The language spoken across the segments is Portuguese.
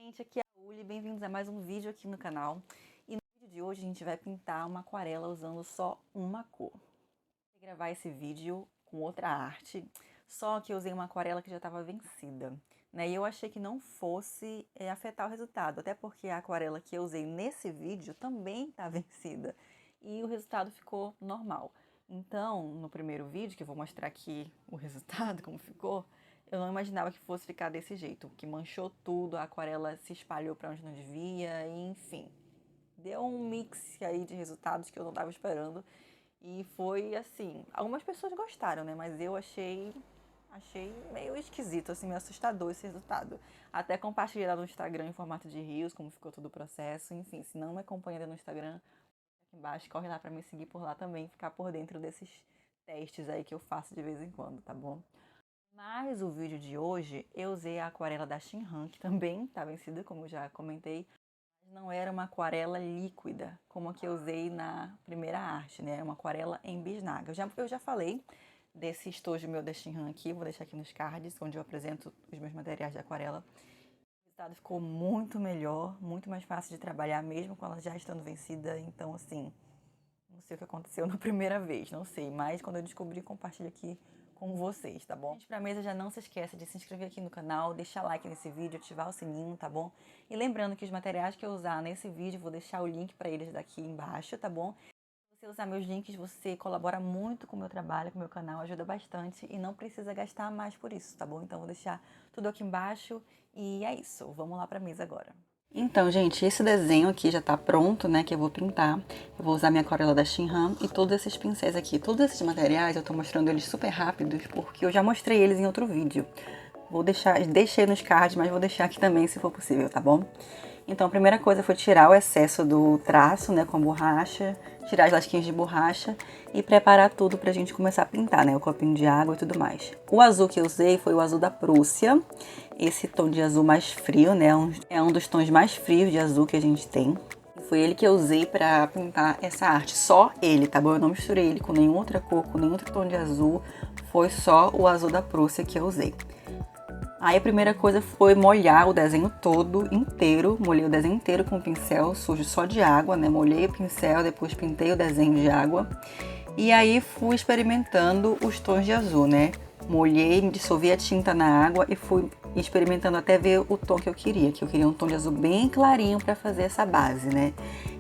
Gente, aqui é a Uli, bem-vindos a mais um vídeo aqui no canal. E no vídeo de hoje a gente vai pintar uma aquarela usando só uma cor. Vou gravar esse vídeo com outra arte, só que eu usei uma aquarela que já estava vencida, né? E eu achei que não fosse afetar o resultado, até porque a aquarela que eu usei nesse vídeo também está vencida. E o resultado ficou normal. Então, no primeiro vídeo, que eu vou mostrar aqui o resultado, como ficou, eu não imaginava que fosse ficar desse jeito, que manchou tudo, a aquarela se espalhou para onde não devia, enfim. Deu um mix aí de resultados que eu não estava esperando. E foi assim, algumas pessoas gostaram, né? Mas eu achei meio esquisito, assim, meio assustador esse resultado. Até compartilhei lá no Instagram em formato de reels, como ficou todo o processo. Enfim, se não me acompanha no Instagram, aqui embaixo, corre lá para me seguir por lá também, ficar por dentro desses testes aí que eu faço de vez em quando, tá bom? Mas o vídeo de hoje eu usei a aquarela da Shinhan, que também tá vencida, como eu já comentei. Mas não era uma aquarela líquida, como a que eu usei na primeira arte, né? Era uma aquarela em bisnaga. Eu já falei desse estojo meu da Shinhan aqui, vou deixar aqui nos cards, onde eu apresento os meus materiais de aquarela. O resultado ficou muito melhor, muito mais fácil de trabalhar, mesmo com ela já estando vencida. Então, assim, não sei o que aconteceu na primeira vez, não sei. Mas quando eu descobri, compartilho aqui com vocês, tá bom? Gente, pra mesa já não se esqueça de se inscrever aqui no canal, deixar like nesse vídeo, ativar o sininho, tá bom? E lembrando que os materiais que eu usar nesse vídeo, vou deixar o link pra eles daqui embaixo, tá bom? Se você usar meus links, você colabora muito com o meu trabalho, com o meu canal, ajuda bastante e não precisa gastar mais por isso, tá bom? Então vou deixar tudo aqui embaixo e é isso. Vamos lá pra mesa agora. Então, gente, esse desenho aqui já tá pronto, né, que eu vou pintar. Eu vou usar minha aquarela da Shinhan e todos esses pincéis aqui. Todos esses materiais eu tô mostrando eles super rápidos, porque eu já mostrei eles em outro vídeo. Deixei nos cards, mas vou deixar aqui também se for possível, tá bom? Então, a primeira coisa foi tirar o excesso do traço, né, com a borracha, tirar as lasquinhas de borracha e preparar tudo pra gente começar a pintar, né, o copinho de água e tudo mais. O azul que eu usei foi o azul da Prússia, esse tom de azul mais frio, né, é um dos tons mais frios de azul que a gente tem. E foi ele que eu usei pra pintar essa arte, só ele, tá bom? Eu não misturei ele com nenhuma outra cor, com nenhum outro tom de azul, foi só o azul da Prússia que eu usei. Aí a primeira coisa foi molhar o desenho todo, inteiro. Molhei o desenho inteiro com o pincel sujo só de água, né? Molhei o pincel, depois pintei o desenho de água. E aí fui experimentando os tons de azul, né? Molhei, dissolvi a tinta na água e fui experimentando até ver o tom que eu queria um tom de azul bem clarinho para fazer essa base, né?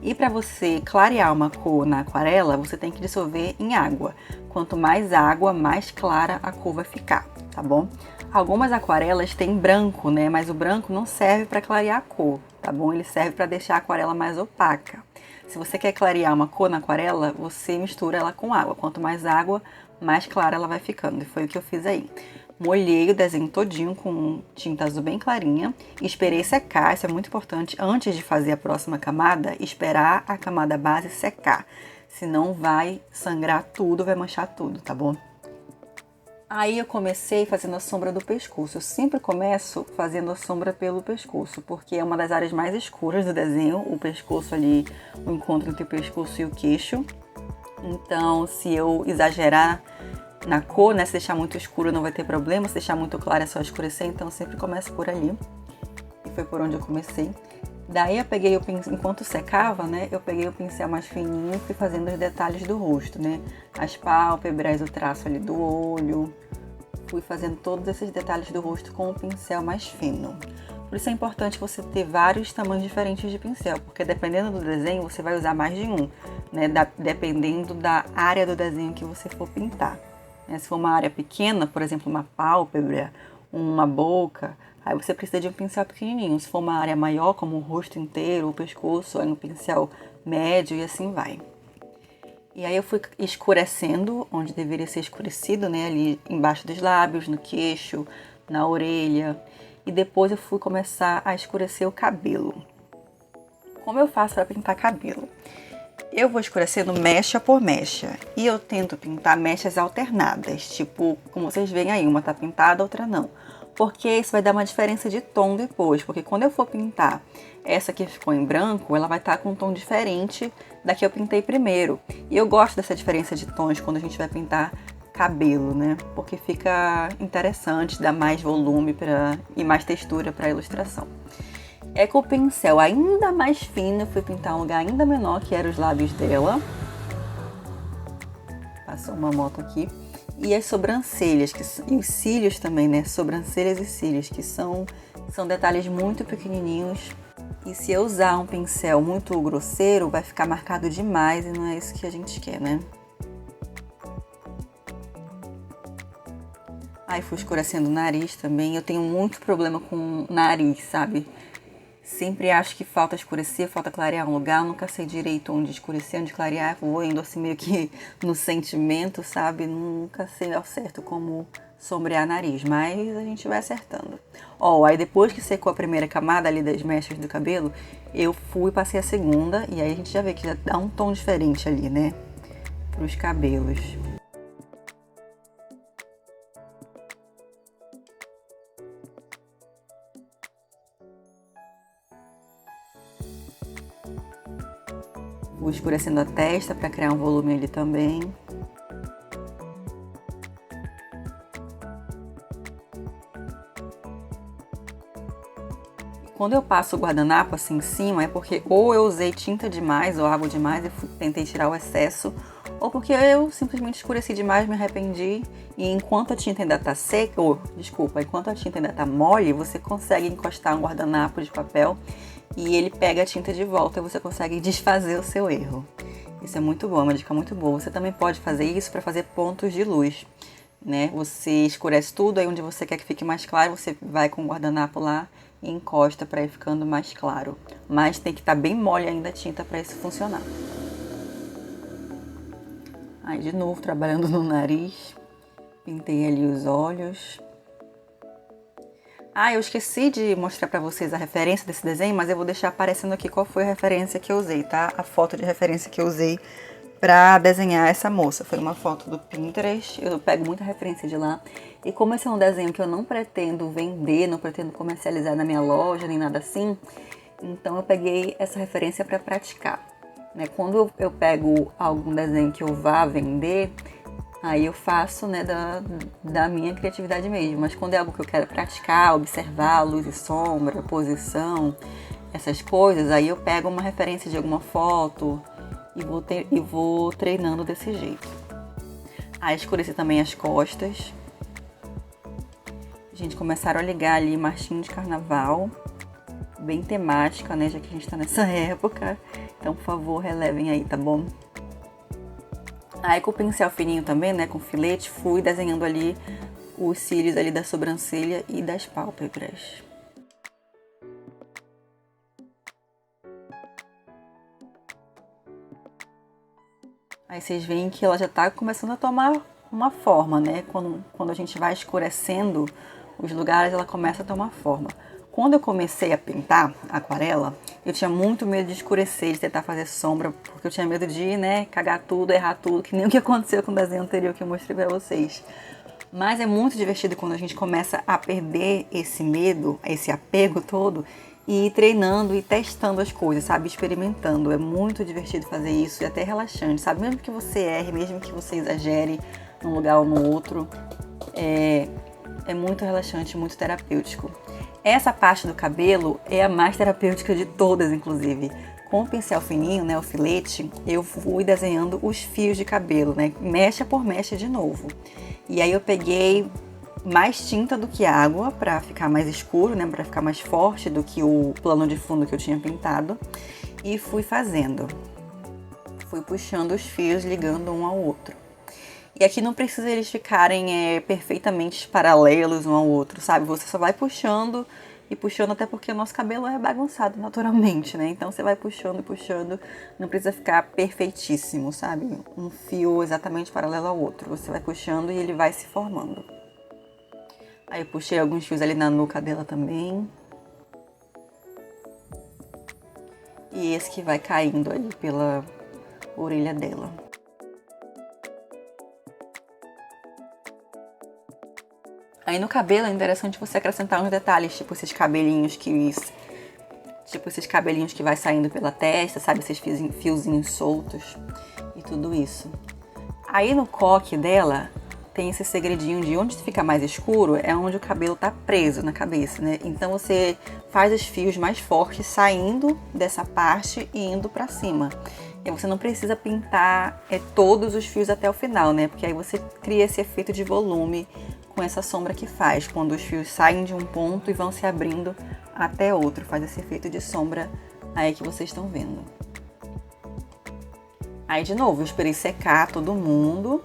E para você clarear uma cor na aquarela, você tem que dissolver em água. Quanto mais água, mais clara a cor vai ficar, tá bom? Algumas aquarelas têm branco, né? Mas o branco não serve para clarear a cor, tá bom? Ele serve para deixar a aquarela mais opaca. Se você quer clarear uma cor na aquarela, você mistura ela com água. Quanto mais água, mais clara ela vai ficando. E foi o que eu fiz aí. Molhei o desenho todinho com tinta azul bem clarinha. Esperei secar, isso é muito importante. Antes de fazer a próxima camada, esperar a camada base secar. Senão vai sangrar tudo, vai manchar tudo, tá bom? Aí eu comecei fazendo a sombra do pescoço. Eu sempre começo fazendo a sombra pelo pescoço, porque é uma das áreas mais escuras do desenho, o pescoço ali, o encontro entre o pescoço e o queixo. Então, se eu exagerar na cor, né, se deixar muito escuro não vai ter problema, se deixar muito claro é só escurecer, então eu sempre começo por ali. E foi por onde eu comecei. Daí eu peguei o pincel, enquanto secava, né, eu peguei o pincel mais fininho e fui fazendo os detalhes do rosto, né, as pálpebras, o traço ali do olho, fui fazendo todos esses detalhes do rosto com o pincel mais fino. Por isso é importante você ter vários tamanhos diferentes de pincel, porque dependendo do desenho você vai usar mais de um, né, dependendo da área do desenho que você for pintar. Se for uma área pequena, por exemplo, uma pálpebra, uma boca, aí você precisa de um pincel pequenininho. Se for uma área maior, como o rosto inteiro, o pescoço, aí um pincel médio e assim vai. E aí eu fui escurecendo onde deveria ser escurecido, né? Ali embaixo dos lábios, no queixo, na orelha. E depois eu fui começar a escurecer o cabelo. Como eu faço para pintar cabelo? Eu vou escurecendo mecha por mecha. E eu tento pintar mechas alternadas. Tipo, como vocês veem aí, uma tá pintada, outra não. Porque isso vai dar uma diferença de tom depois. Porque quando eu for pintar essa que ficou em branco, ela vai estar com um tom diferente da que eu pintei primeiro. E eu gosto dessa diferença de tons quando a gente vai pintar cabelo, né? Porque fica interessante, dá mais volume e mais textura para a ilustração. É com o pincel ainda mais fino, eu fui pintar um lugar ainda menor, que era os lábios dela. Passou uma moto aqui. E as sobrancelhas, e os cílios também, né? Sobrancelhas e cílios, que são detalhes muito pequenininhos. E se eu usar um pincel muito grosseiro, vai ficar marcado demais e não é isso que a gente quer, né? Aí fui escurecendo o nariz também. Eu tenho muito problema com o nariz, sabe? Sempre acho que falta escurecer, falta clarear um lugar. Eu nunca sei direito onde escurecer, onde clarear. Vou indo assim meio que no sentimento, sabe? Nunca sei ao certo como sombrear nariz, mas a gente vai acertando. Ó, aí depois que secou a primeira camada ali das mechas do cabelo, eu fui e passei a segunda. E aí a gente já vê que já dá um tom diferente ali, né? Pros cabelos. Vou escurecendo a testa para criar um volume ali também. Quando eu passo o guardanapo assim em cima, é porque ou eu usei tinta demais ou água demais e tentei tirar o excesso, ou porque eu simplesmente escureci demais, me arrependi. E enquanto a tinta ainda tá seca, enquanto a tinta ainda tá mole, você consegue encostar um guardanapo de papel e ele pega a tinta de volta e você consegue desfazer o seu erro. Isso é muito bom, é uma dica muito boa. Você também pode fazer isso para fazer pontos de luz, né? Você escurece tudo, aí onde você quer que fique mais claro, você vai com o guardanapo lá e encosta para ir ficando mais claro. Mas tem que estar bem mole ainda a tinta para isso funcionar. Aí de novo, trabalhando no nariz, pintei ali os olhos. Ah, eu esqueci de mostrar pra vocês a referência desse desenho, mas eu vou deixar aparecendo aqui qual foi a referência que eu usei, tá? A foto de referência que eu usei pra desenhar essa moça. Foi uma foto do Pinterest, eu pego muita referência de lá. E como esse é um desenho que eu não pretendo vender, não pretendo comercializar na minha loja, nem nada assim, então eu peguei essa referência pra praticar, né? Quando eu pego algum desenho que eu vá vender, aí eu faço, né, da minha criatividade mesmo. Mas quando é algo que eu quero praticar, observar luz e sombra, posição, essas coisas, aí eu pego uma referência de alguma foto e vou treinando desse jeito. Aí escureci também as costas. Gente, começaram a ligar ali marchinha de carnaval, bem temática, né, já que a gente tá nessa época. Então, por favor, relevem aí, tá bom? Aí com o pincel fininho também, né, com filete, fui desenhando ali os cílios ali da sobrancelha e das pálpebras. Aí vocês veem que ela já tá começando a tomar uma forma, né? Quando a gente vai escurecendo os lugares, ela começa a tomar forma. Quando eu comecei a pintar aquarela, eu tinha muito medo de escurecer, de tentar fazer sombra, porque eu tinha medo de, né, cagar tudo, errar tudo, que nem o que aconteceu com o desenho anterior que eu mostrei pra vocês. Mas é muito divertido quando a gente começa a perder esse medo, esse apego todo, e ir treinando e testando as coisas, sabe? Experimentando. É muito divertido fazer isso e até relaxante, sabe? Mesmo que você erre, mesmo que você exagere num lugar ou no outro, é muito relaxante, muito terapêutico. Essa parte do cabelo é a mais terapêutica de todas, inclusive. Com o pincel fininho, né, o filete, eu fui desenhando os fios de cabelo, né, mecha por mecha de novo. E aí eu peguei mais tinta do que água para ficar mais escuro, né, para ficar mais forte do que o plano de fundo que eu tinha pintado. E fui fazendo. Fui puxando os fios, ligando um ao outro. E aqui não precisa eles ficarem perfeitamente paralelos um ao outro, sabe? Você só vai puxando e puxando, até porque o nosso cabelo é bagunçado naturalmente, né? Então você vai puxando e puxando, não precisa ficar perfeitíssimo, sabe? Um fio exatamente paralelo ao outro. Você vai puxando e ele vai se formando. Aí eu puxei alguns fios ali na nuca dela também. E esse que vai caindo ali pela orelha dela. Aí no cabelo é interessante você acrescentar uns detalhes, tipo esses cabelinhos que vai saindo pela testa, sabe? Esses fiozinhos soltos e tudo isso. Aí no coque dela, tem esse segredinho de onde fica mais escuro é onde o cabelo tá preso na cabeça, né? Então você faz os fios mais fortes saindo dessa parte e indo pra cima. E você não precisa pintar todos os fios até o final, né? Porque aí você cria esse efeito de volume com essa sombra que faz, quando os fios saem de um ponto e vão se abrindo até outro. Faz esse efeito de sombra aí que vocês estão vendo. Aí de novo, eu esperei secar todo mundo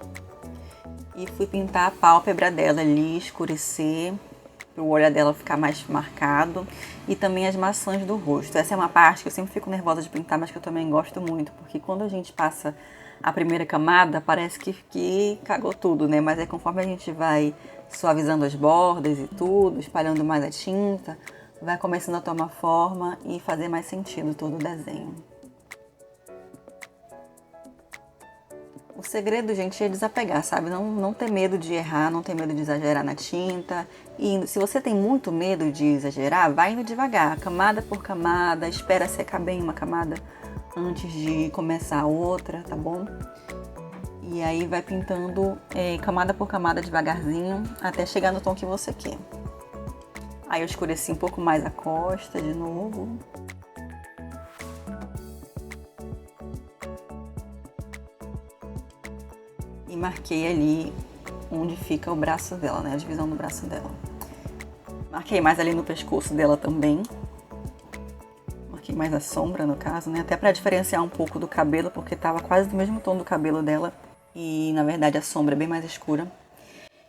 e fui pintar a pálpebra dela ali, escurecer, para o olho dela ficar mais marcado, e também as maçãs do rosto. Essa é uma parte que eu sempre fico nervosa de pintar, mas que eu também gosto muito, porque quando a gente passa a primeira camada, parece que cagou tudo, né? Mas é conforme a gente vai suavizando as bordas e tudo, espalhando mais a tinta, vai começando a tomar forma e fazer mais sentido todo o desenho. O segredo, gente, é desapegar, sabe? Não ter medo de errar, não ter medo de exagerar na tinta. E se você tem muito medo de exagerar, vai indo devagar, camada por camada, espera secar bem uma camada antes de começar a outra, tá bom? E aí vai pintando camada por camada devagarzinho, até chegar no tom que você quer. Aí eu escureci um pouco mais a costa de novo. E marquei ali onde fica o braço dela, né? A divisão do braço dela. Marquei mais ali no pescoço dela também. Marquei mais a sombra, no caso, né? Até pra diferenciar um pouco do cabelo, porque tava quase do mesmo tom do cabelo dela. E, na verdade, a sombra é bem mais escura.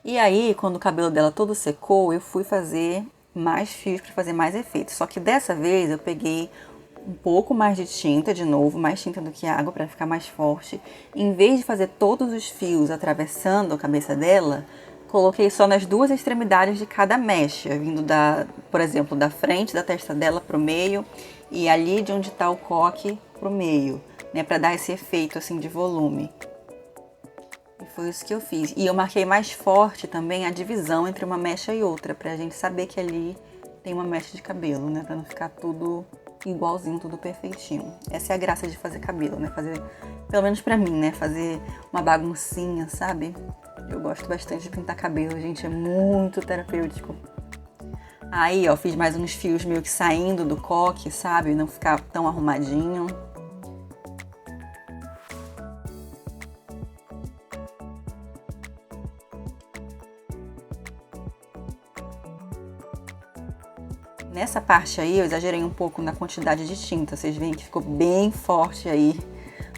E aí, quando o cabelo dela todo secou, eu fui fazer mais fios para fazer mais efeitos. Só que dessa vez eu peguei um pouco mais de tinta de novo, mais tinta do que água para ficar mais forte. Em vez de fazer todos os fios atravessando a cabeça dela, coloquei só nas duas extremidades de cada mecha, vindo por exemplo, da frente da testa dela pro meio e ali de onde está o coque pro meio, né, para dar esse efeito assim de volume. E foi isso que eu fiz. E eu marquei mais forte também a divisão entre uma mecha e outra, pra gente saber que ali tem uma mecha de cabelo, né, para não ficar tudo igualzinho, tudo perfeitinho. Essa é a graça de fazer cabelo, né? Fazer, pelo menos pra mim, né? Fazer uma baguncinha, sabe? Eu gosto bastante de pintar cabelo, gente. É muito terapêutico. Aí, ó, fiz mais uns fios meio que saindo do coque, sabe? Não ficar tão arrumadinho. Nessa parte aí eu exagerei um pouco na quantidade de tinta, vocês veem que ficou bem forte aí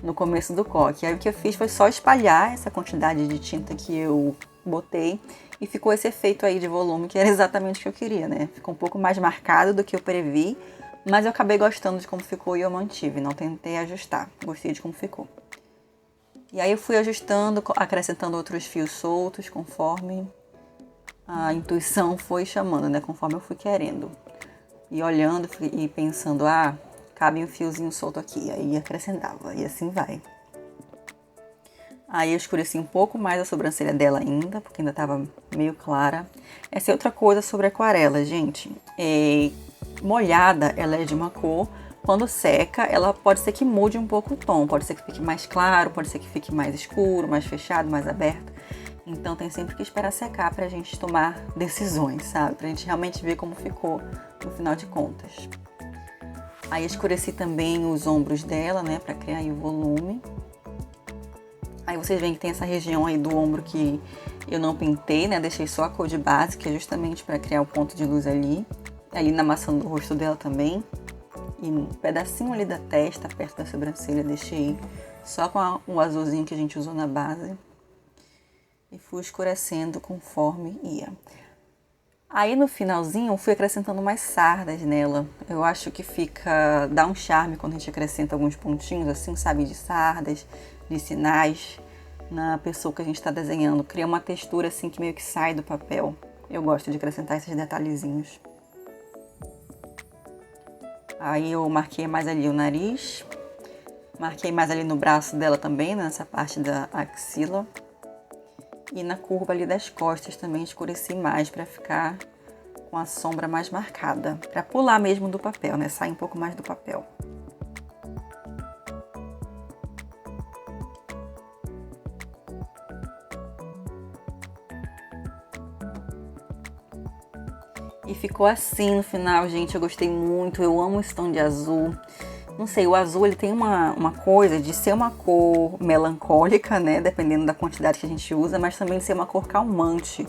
no começo do coque. Aí o que eu fiz foi só espalhar essa quantidade de tinta que eu botei e ficou esse efeito aí de volume que era exatamente o que eu queria, né? Ficou um pouco mais marcado do que eu previ, mas eu acabei gostando de como ficou e eu mantive, não tentei ajustar, gostei de como ficou. E aí eu fui ajustando, acrescentando outros fios soltos conforme a intuição foi chamando, né? Conforme eu fui querendo. E olhando e pensando, cabe um fiozinho solto aqui. Aí acrescentava, e assim vai. Aí eu escureci um pouco mais a sobrancelha dela ainda, porque ainda estava meio clara. Essa é outra coisa sobre aquarela, gente. Molhada, ela é de uma cor. Quando seca, ela pode ser que mude um pouco o tom. Pode ser que fique mais claro, pode ser que fique mais escuro, mais fechado, mais aberto. Então tem sempre que esperar secar pra gente tomar decisões, sabe? Pra gente realmente ver como ficou no final de contas. Aí escureci também os ombros dela, né? Pra criar aí o volume. Aí vocês veem que tem essa região aí do ombro que eu não pintei, né? Deixei só a cor de base, que é justamente pra criar o ponto de luz ali. Ali na maçã do rosto dela também. E um pedacinho ali da testa, perto da sobrancelha, deixei só com o azulzinho que a gente usou na base. E fui escurecendo conforme ia. Aí no finalzinho eu fui acrescentando mais sardas nela. Eu acho que dá um charme quando a gente acrescenta alguns pontinhos assim, sabe? De sardas, de sinais na pessoa que a gente está desenhando. Cria uma textura assim que meio que sai do papel. Eu gosto de acrescentar esses detalhezinhos. Aí eu marquei mais ali o nariz. Marquei mais ali no braço dela também, nessa parte da axila. E na curva ali das costas também escureci mais para ficar com a sombra mais marcada. Para pular mesmo do papel, né? Sair um pouco mais do papel. ficou assim no final, gente. Eu gostei muito, eu amo esse tom de azul. Não sei, o azul ele tem uma coisa de ser uma cor melancólica, né? Dependendo da quantidade que a gente usa, mas também de ser uma cor calmante.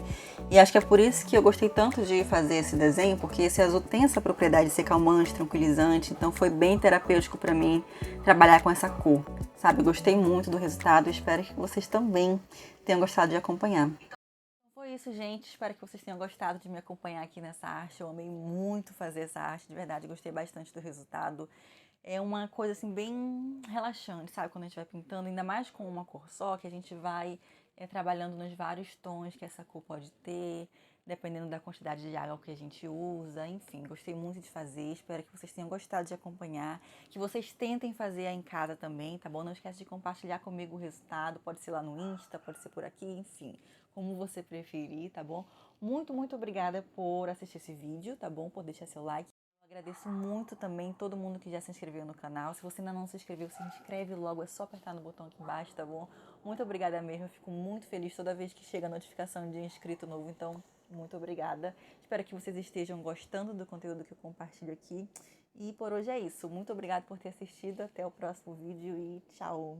E acho que é por isso que eu gostei tanto de fazer esse desenho, porque esse azul tem essa propriedade de ser calmante, tranquilizante. Então foi bem terapêutico para mim trabalhar com essa cor, sabe? Gostei muito do resultado e espero que vocês também tenham gostado de acompanhar. Foi isso, gente. Espero que vocês tenham gostado de me acompanhar aqui nessa arte. Eu amei muito fazer essa arte, de verdade. Gostei bastante do resultado. É uma coisa assim bem relaxante, sabe? Quando a gente vai pintando, ainda mais com uma cor só, que a gente vai trabalhando nos vários tons que essa cor pode ter, dependendo da quantidade de água que a gente usa. Enfim, gostei muito de fazer. Espero que vocês tenham gostado de acompanhar, que vocês tentem fazer aí em casa também, tá bom? Não esquece de compartilhar comigo o resultado. Pode ser lá no Insta, pode ser por aqui, enfim, como você preferir, tá bom? Muito, muito obrigada por assistir esse vídeo, tá bom? Por deixar seu like. Agradeço muito também todo mundo que já se inscreveu no canal. Se você ainda não se inscreveu, se inscreve logo, é só apertar no botão aqui embaixo, tá bom? Muito obrigada mesmo, eu fico muito feliz toda vez que chega a notificação de inscrito novo, então muito obrigada. Espero que vocês estejam gostando do conteúdo que eu compartilho aqui. E por hoje é isso. Muito obrigada por ter assistido, até o próximo vídeo e tchau!